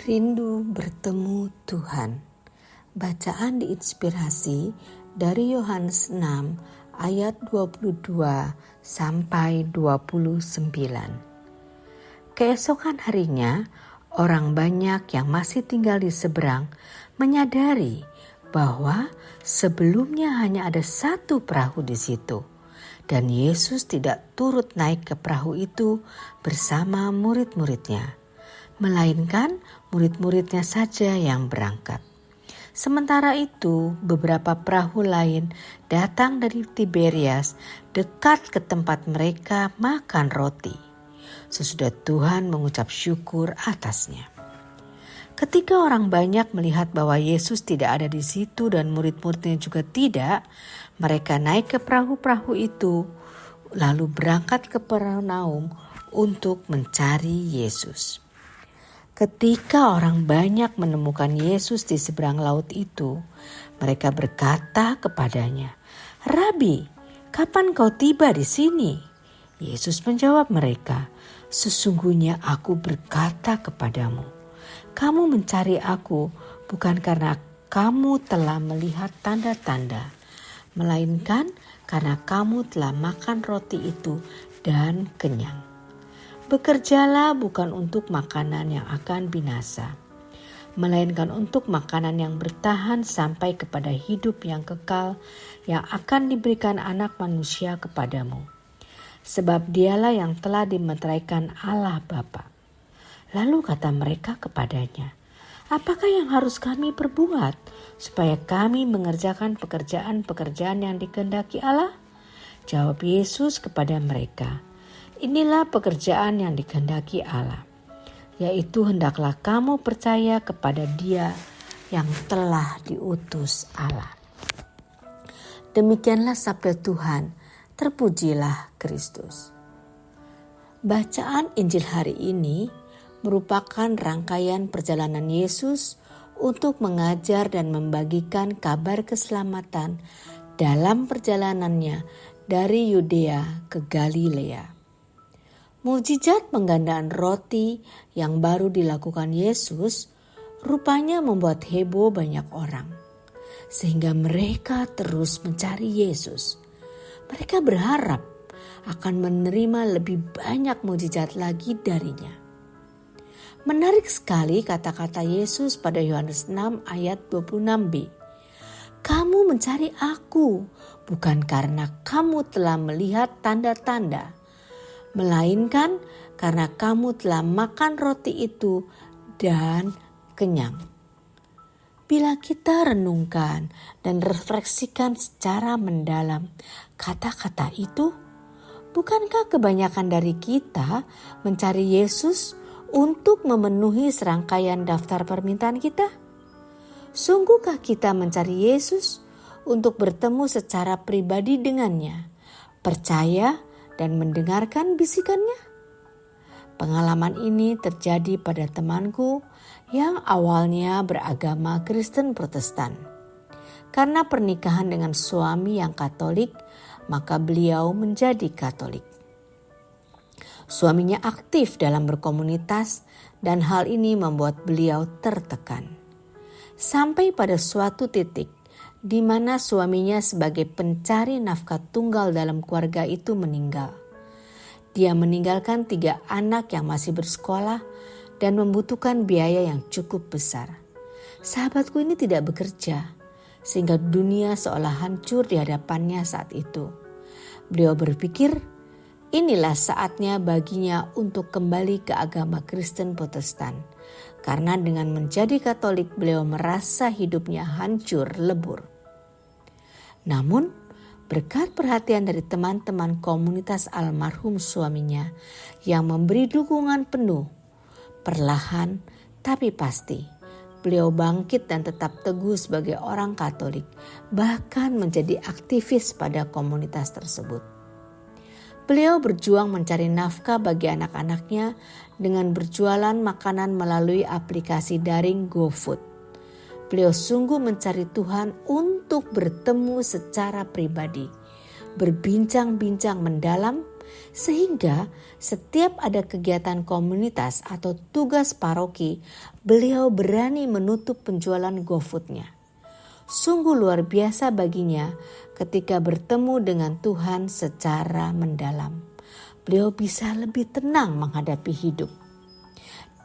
Rindu bertemu Tuhan. Bacaan diinspirasi dari Yohanes 6 ayat 22 sampai 29. Keesokan harinya, orang banyak yang masih tinggal di seberang menyadari bahwa sebelumnya hanya ada satu perahu di situ, dan Yesus tidak turut naik ke perahu itu bersama murid-muridnya, melainkan murid-muridnya saja yang berangkat. Sementara itu, beberapa perahu lain datang dari Tiberias dekat ke tempat mereka makan roti, sesudah Tuhan mengucap syukur atasnya. Ketika orang banyak melihat bahwa Yesus tidak ada di situ dan murid-muridnya juga tidak, mereka naik ke perahu-perahu itu, lalu berangkat ke Kapernaum untuk mencari Yesus. Ketika orang banyak menemukan Yesus di seberang laut itu, mereka berkata kepadanya, "Rabi, kapan kau tiba di sini?" Yesus menjawab mereka, "Sesungguhnya aku berkata kepadamu, kamu mencari aku bukan karena kamu telah melihat tanda-tanda, melainkan karena kamu telah makan roti itu dan kenyang. Bekerjalah bukan untuk makanan yang akan binasa, melainkan untuk makanan yang bertahan sampai kepada hidup yang kekal yang akan diberikan Anak Manusia kepadamu. Sebab dialah yang telah dimeteraikan Allah Bapa." Lalu kata mereka kepadanya, "Apakah yang harus kami perbuat supaya kami mengerjakan pekerjaan-pekerjaan yang dikehendaki Allah?" Jawab Yesus kepada mereka, "Inilah pekerjaan yang dikehendaki Allah, yaitu hendaklah kamu percaya kepada Dia yang telah diutus Allah." Demikianlah sabda Tuhan, terpujilah Kristus. Bacaan Injil hari ini merupakan rangkaian perjalanan Yesus untuk mengajar dan membagikan kabar keselamatan dalam perjalanannya dari Yudea ke Galilea. Mukjizat penggandaan roti yang baru dilakukan Yesus rupanya membuat heboh banyak orang, sehingga mereka terus mencari Yesus. Mereka berharap akan menerima lebih banyak mukjizat lagi darinya. Menarik sekali kata-kata Yesus pada Yohanes 6 ayat 26b. "Kamu mencari aku bukan karena kamu telah melihat tanda-tanda, melainkan karena kamu telah makan roti itu dan kenyang." Bila kita renungkan dan refleksikan secara mendalam kata-kata itu, bukankah kebanyakan dari kita mencari Yesus untuk memenuhi serangkaian daftar permintaan kita? Sungguhkah kita mencari Yesus untuk bertemu secara pribadi dengannya, percaya dan mendengarkan bisikannya? Pengalaman ini terjadi pada temanku yang awalnya beragama Kristen Protestan. Karena pernikahan dengan suami yang Katolik, maka beliau menjadi Katolik. Suaminya aktif dalam berkomunitas dan hal ini membuat beliau tertekan. Sampai pada suatu titik di mana suaminya sebagai pencari nafkah tunggal dalam keluarga itu meninggal. Dia meninggalkan 3 anak yang masih bersekolah dan membutuhkan biaya yang cukup besar. Sahabatku ini tidak bekerja, sehingga dunia seolah hancur di hadapannya saat itu. Beliau berpikir, inilah saatnya baginya untuk kembali ke agama Kristen Protestan. Karena dengan menjadi Katolik beliau merasa hidupnya hancur lebur. Namun, berkat perhatian dari teman-teman komunitas almarhum suaminya yang memberi dukungan penuh, perlahan tapi pasti beliau bangkit dan tetap teguh sebagai orang Katolik, bahkan menjadi aktivis pada komunitas tersebut. Beliau berjuang mencari nafkah bagi anak-anaknya dengan berjualan makanan melalui aplikasi daring GoFood. Beliau sungguh mencari Tuhan untuk bertemu secara pribadi, berbincang-bincang mendalam Sehingga setiap ada kegiatan komunitas atau tugas paroki, beliau berani menutup penjualan GoFood-nya. Sungguh luar biasa baginya ketika bertemu dengan Tuhan secara mendalam. Beliau bisa lebih tenang menghadapi hidup.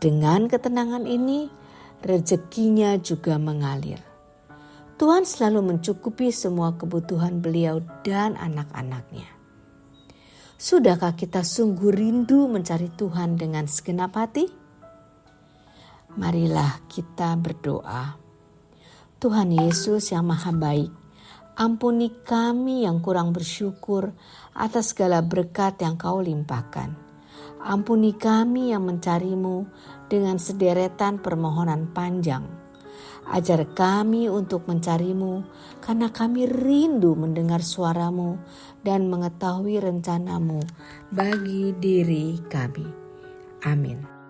Dengan ketenangan ini, rezekinya juga mengalir. Tuhan selalu mencukupi semua kebutuhan beliau dan anak-anaknya. Sudahkah kita sungguh rindu mencari Tuhan dengan segenap hati? Marilah kita berdoa. Tuhan Yesus yang Maha Baik, ampuni kami yang kurang bersyukur atas segala berkat yang Kau limpahkan. Ampuni kami yang mencari-Mu dengan sederetan permohonan panjang. Ajar kami untuk mencari-Mu karena kami rindu mendengar suara-Mu dan mengetahui rencana-Mu bagi diri kami. Amin.